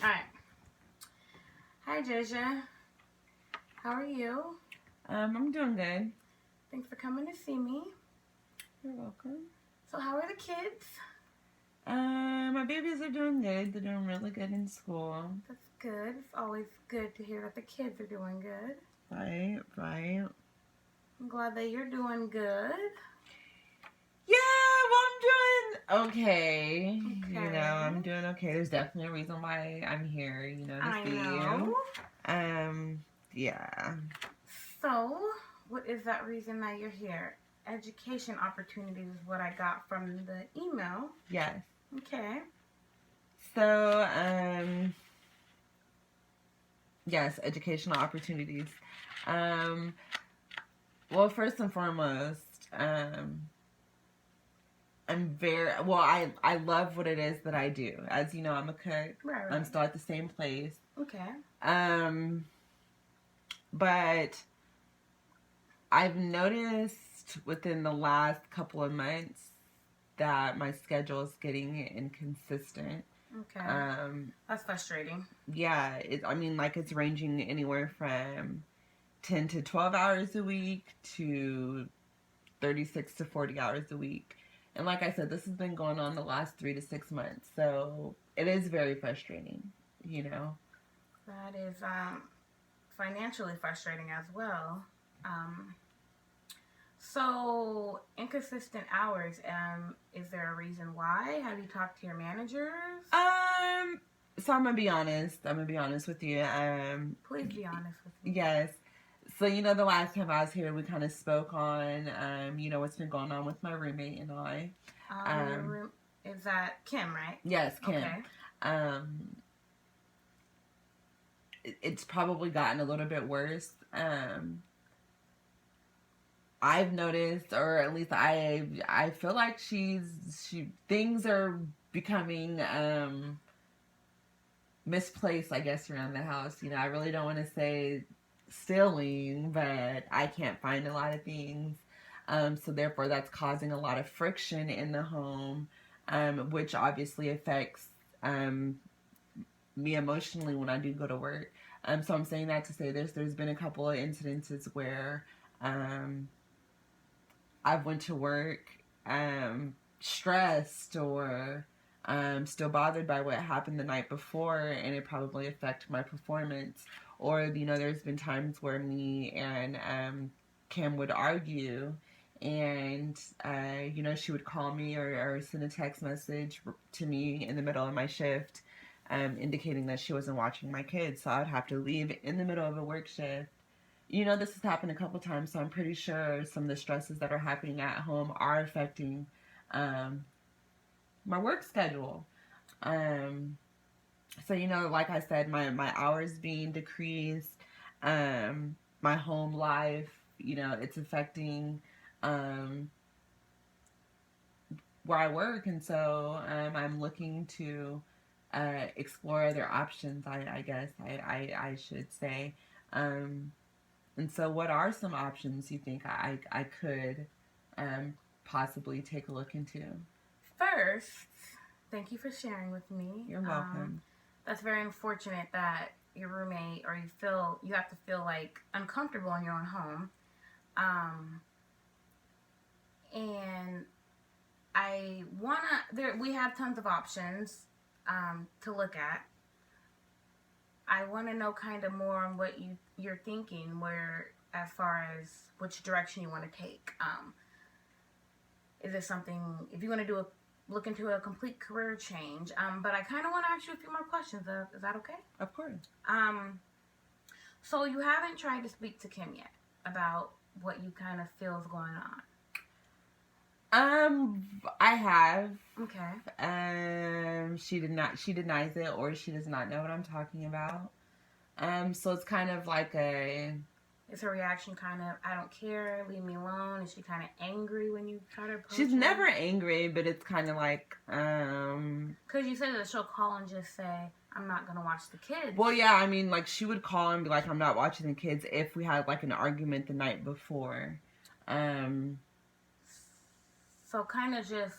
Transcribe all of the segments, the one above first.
Alright. Hi, Jaja. How are you? I'm doing good. Thanks for coming to see me. You're welcome. So, how are the kids? My babies are doing good. They're doing really good in school. That's good. It's always good to hear that the kids are doing good. Right. I'm glad that you're doing good. Yeah, well, I'm doing okay. You know, I'm doing okay. There's definitely a reason why I'm here, to see you. Yeah. So, what is that reason that you're here? Education opportunities is what I got from the email. Yes. Okay. So, yes, educational opportunities. Well, first and foremost, I love what it is that I do. As you know, I'm a cook. Right. I'm still at the same place. Okay. But I've noticed within the last couple of months that my schedule is getting inconsistent. Okay. That's frustrating. Yeah, it's ranging anywhere from 10 to 12 hours a week to 36 to 40 hours a week. And like I said, this has been going on the last 3 to 6 months. So it is very frustrating, That is financially frustrating as well. So inconsistent hours. Is there a reason why? Have you talked to your managers? So I'm gonna be honest. With you. Please be honest with me. Yes. So the last time I was here, we kind of spoke on what's been going on with my roommate and I. Is that Kim, right? Yes, Kim. Okay. It's probably gotten a little bit worse. I've noticed, or at least I feel like things are becoming misplaced, I guess, around the house. I really don't want to say stealing, but I can't find a lot of things. So therefore that's causing a lot of friction in the home, which obviously affects me emotionally when I do go to work. So I'm saying that to say there's been a couple of incidences where I've went to work stressed or still bothered by what happened the night before, and it probably affected my performance. Or there's been times where me and Kim would argue, and she would call me or send a text message to me in the middle of my shift, indicating that she wasn't watching my kids, so I would have to leave in the middle of a work shift. This has happened a couple times, so I'm pretty sure some of the stresses that are happening at home are affecting my work schedule. So, like I said, my hours being decreased, my home life, it's affecting where I work, and so I'm looking to explore other options, I guess I should say. And so what are some options you think I could possibly take a look into? First, thank you for sharing with me. You're welcome. That's very unfortunate that your roommate or you have to feel like uncomfortable in your own home. And we have tons of options to look at. I want to know kind of more on what you're thinking, as far as which direction you want to take. Is this something, if you want to look into a complete career change? But I kind of want to ask you a few more questions. Is that okay? Of course. So you haven't tried to speak to Kim yet about what you kind of feel is going on? I have. Okay. She denies it, or she does not know what I'm talking about. So it's kind of like is her reaction kind of, I don't care, leave me alone? Is she kind of angry when you try to approach She's her? never angry, but it's kind of like, because you said that she'll call and just say, I'm not going to watch the kids. Well, yeah, like, she would call and be like, I'm not watching the kids, if we had, like, an argument the night before. So kind of just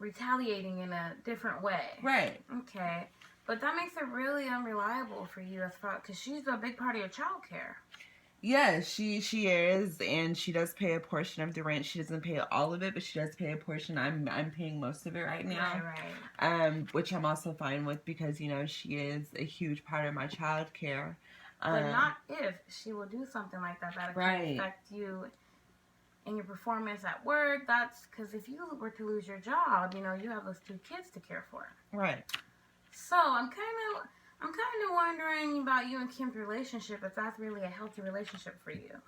retaliating in a different way. Right. Okay. But that makes it really unreliable for you as far, because she's a big part of your child care. Yes, she is, and she does pay a portion of the rent. She doesn't pay all of it, but she does pay a portion. I'm paying most of it right now. Right. Which I'm also fine with because she is a huge part of my child care. But not if she will do something like that that right. can affect you in your performance at work. That's because if you were to lose your job, you have those 2 kids to care for. Right. So I'm kind of wondering about you and Kim's relationship, if that's really a healthy relationship for you.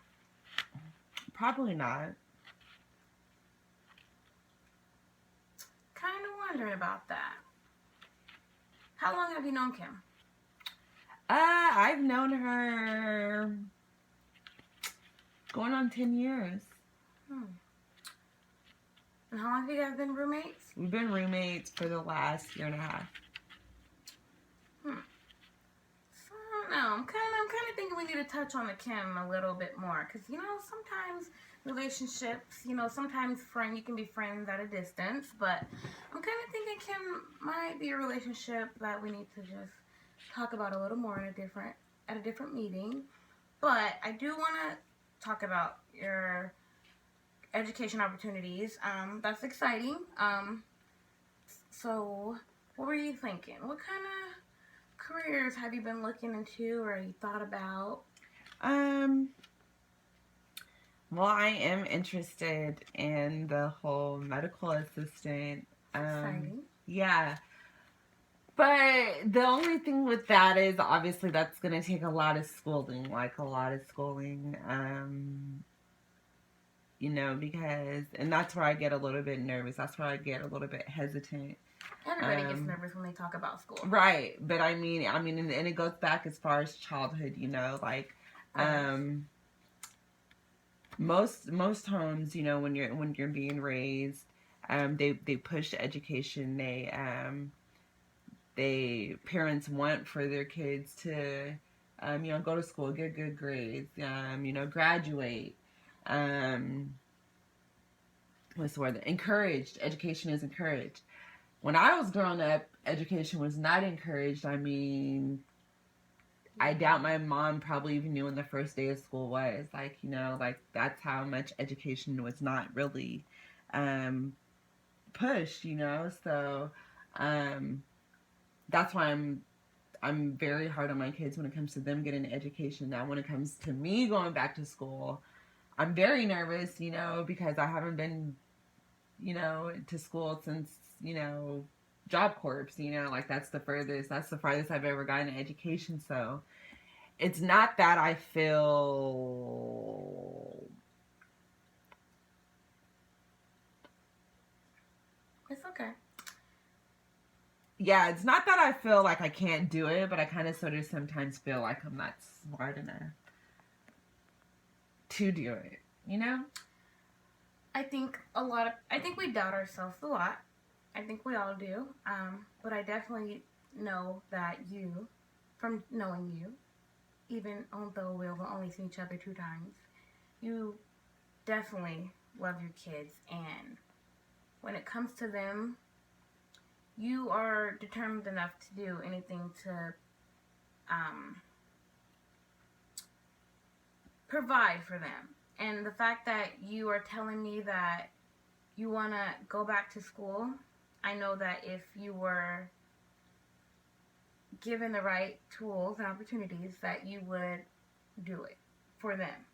Probably not. Kind of wondering about that. How long have you known Kim? I've known her going on 10 years. And how long have you guys been roommates? We've been roommates for the last year and a half. So I don't know. I'm kind of thinking we need to touch on the Kim a little bit more, because sometimes relationships, sometimes you can be friends at a distance, but I'm kind of thinking Kim might be a relationship that we need to just talk about a little more at a different meeting. But I do want to talk about your education opportunities. That's exciting. So what were you thinking? What kind of careers have you been looking into or you thought about? Well, I am interested in the whole medical assistant. Exciting. Yeah. But the only thing with that is obviously that's going to take a lot of schooling, because, and that's where I get a little bit nervous. That's where I get a little bit hesitant. Everybody gets nervous when they talk about school. Right. But I mean, and it goes back as far as childhood, most homes, when you're being raised, they push education. Parents want for their kids to, go to school, get good grades, graduate. What's the word? Encouraged. Education is encouraged. When I was growing up, education was not encouraged. I doubt my mom probably even knew when the first day of school was. That's how much education was not really pushed, So that's why I'm very hard on my kids when it comes to them getting an education. Now, when it comes to me going back to school, I'm very nervous, because I haven't been, to school since, Job Corps, that's the farthest I've ever gotten an education. So it's not that I feel... It's okay. Yeah, it's not that I feel like I can't do it, but I kind of sort of sometimes feel like I'm not smart enough to do it, I think we doubt ourselves a lot. I think we all do. But I definitely know that you, from knowing you, even although we'll only see each other 2 times, you definitely love your kids. And when it comes to them, you are determined enough to do anything to provide for them. And the fact that you are telling me that you want to go back to school, I know that if you were given the right tools and opportunities, that you would do it for them.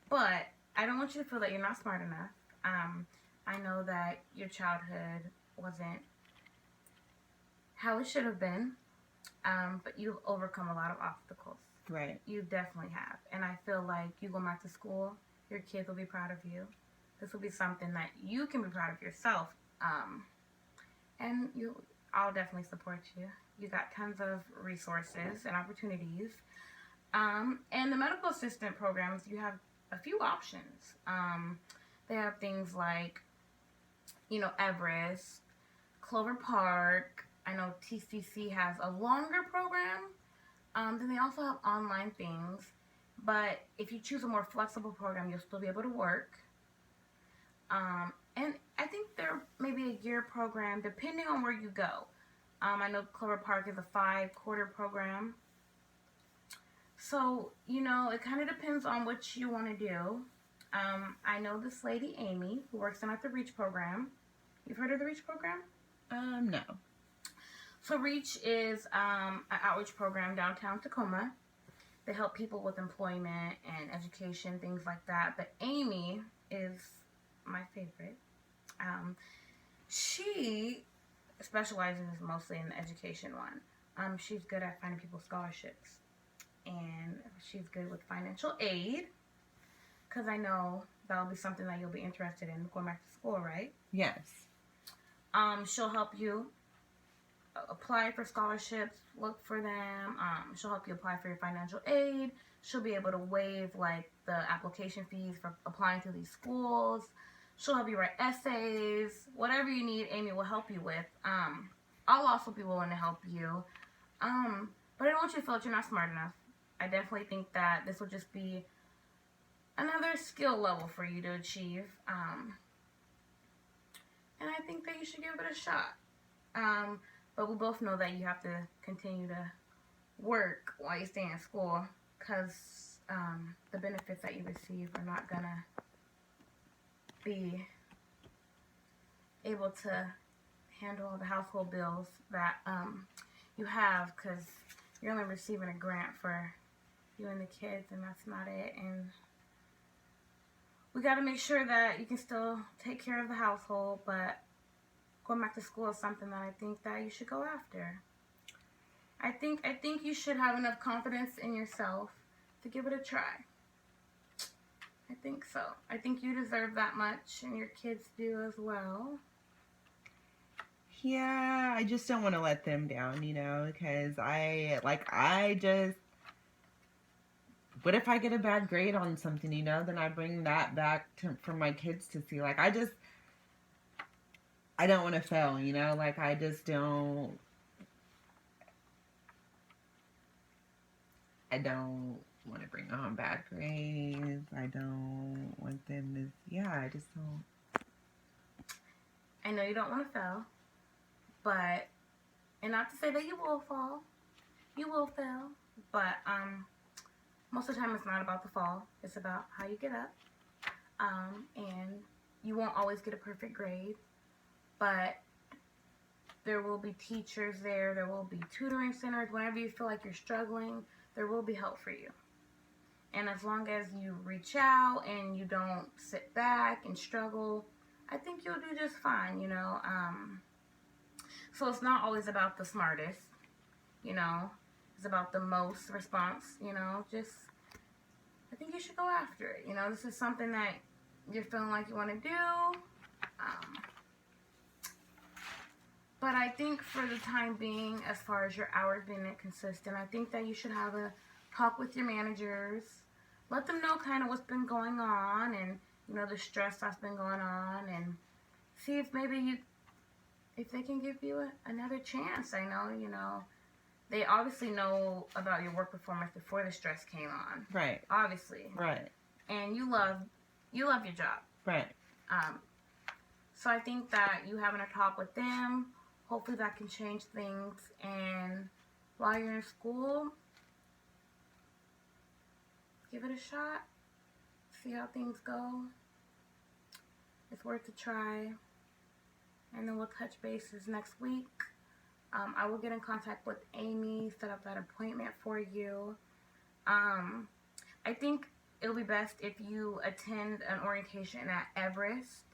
But I don't want you to feel that you're not smart enough. I know that your childhood wasn't how it should have been, but you've overcome a lot of obstacles. Right. You definitely have. And I feel like you go back to school, your kids will be proud of you. This will be something that you can be proud of yourself. And I'll definitely support you. You got tons of resources and opportunities. And the medical assistant programs, you have a few options. They have things like, Everest, Clover Park. I know TCC has a longer program. Then they also have online things. But if you choose a more flexible program, you'll still be able to work. And I think there may be year program, depending on where you go. I know Clover Park is a 5-quarter program. So, it kind of depends on what you want to do. I know this lady, Amy, who works in at the REACH program. You've heard of the REACH program? No. So REACH is an outreach program downtown Tacoma. They help people with employment and education, things like that. But Amy is my favorite. She specializes mostly in the education one. She's good at finding people scholarships. And she's good with financial aid. Because I know that'll be something that you'll be interested in going back to school, right? Yes. She'll help you apply for scholarships, look for them. She'll help you apply for your financial aid. She'll be able to waive the application fees for applying to these schools. She'll help you write essays. Whatever you need, Amy will help you with. I'll also be willing to help you. But I don't want you to feel that you're not smart enough. I definitely think that this will just be another skill level for you to achieve. And I think that you should give it a shot. But we both know that you have to continue to work while you stay in school, because the benefits that you receive are not going to be able to handle all the household bills that you have, because you're only receiving a grant for you and the kids, and that's not it. And we got to make sure that you can still take care of the household, but going back to school is something that I think that you should go after. I think you should have enough confidence in yourself to give it a try. I think so. I think you deserve that much, and your kids do as well. Yeah, I just don't want to let them down, because what if I get a bad grade on something, then I bring that back for my kids to see. I don't want to fail, I just don't. I don't want to bring home bad grades. I don't want them to, I just don't. I know you don't want to fail, and not to say that you will fall. You will fail, but most of the time it's not about the fall. It's about how you get up. And you won't always get a perfect grade, but there will be teachers there. There will be tutoring centers. Whenever you feel like you're struggling, there will be help for you. And as long as you reach out and you don't sit back and struggle, I think you'll do just fine, So it's not always about the smartest, It's about the most response, I think you should go after it. This is something that you're feeling like you want to do. But I think for the time being, as far as your hours being inconsistent, I think that you should have a talk with your managers. Let them know kind of what's been going on and, the stress that's been going on, and see if maybe if they can give you another chance. I know, they obviously know about your work performance before the stress came on. Right. Obviously. Right. And you love your job. Right. So I think that you having a talk with them, hopefully that can change things. And while you're in school, give it a shot. See how things go. It's worth a try. And then we'll touch bases next week. I will get in contact with Amy, set up that appointment for you. I think it'll be best if you attend an orientation at Everest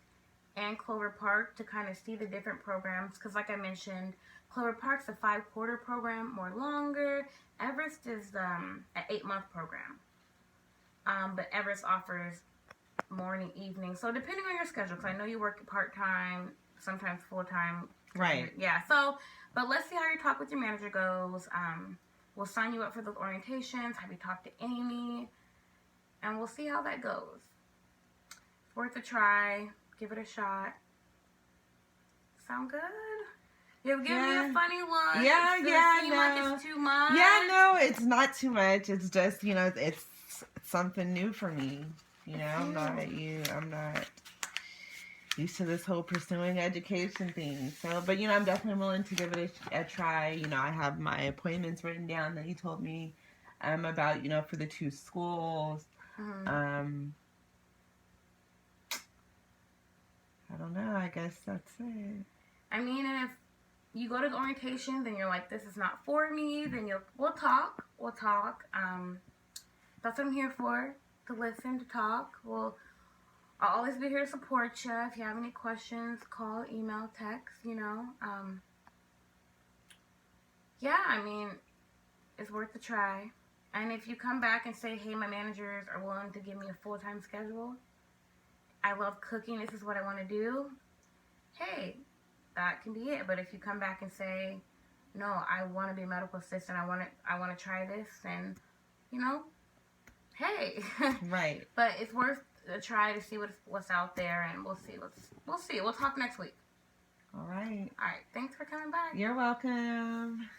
and Clover Park to kind of see the different programs. Because like I mentioned, Clover Park's a 5-quarter program, more longer. Everest is an 8-month program. But Everest offers morning, evening. So depending on your schedule, because I know you work part-time, sometimes full-time. Right. Yeah, so, but let's see how your talk with your manager goes. We'll sign you up for those orientations, have you talk to Amy, and we'll see how that goes. It's worth a try. Give it a shot. Sound good? You'll give me a funny look. Yeah, Seem like it's too much. Yeah, no, it's not too much. It's just, it's something new for me. I'm not. used to this whole pursuing education thing. So, but I'm definitely willing to give it a try. I have my appointments written down that you told me about, for the 2 schools. Mm-hmm. I don't know. I guess that's it. I mean, and if you go to the orientation, then you're like, this is not for me, then we'll talk. We'll talk. That's what I'm here for, to listen, to talk. I'll always be here to support you. If you have any questions, call, email, text, Yeah, I mean, it's worth a try. And if you come back and say, hey, my managers are willing to give me a full-time schedule, I love cooking, this is what I want to do, hey, that can be it. But if you come back and say, no, I want to be a medical assistant, I want to try this, and, hey. Right. But it's worth a try to see what's out there, and we'll see. We'll talk next week. All right. All right. Thanks for coming back. You're welcome.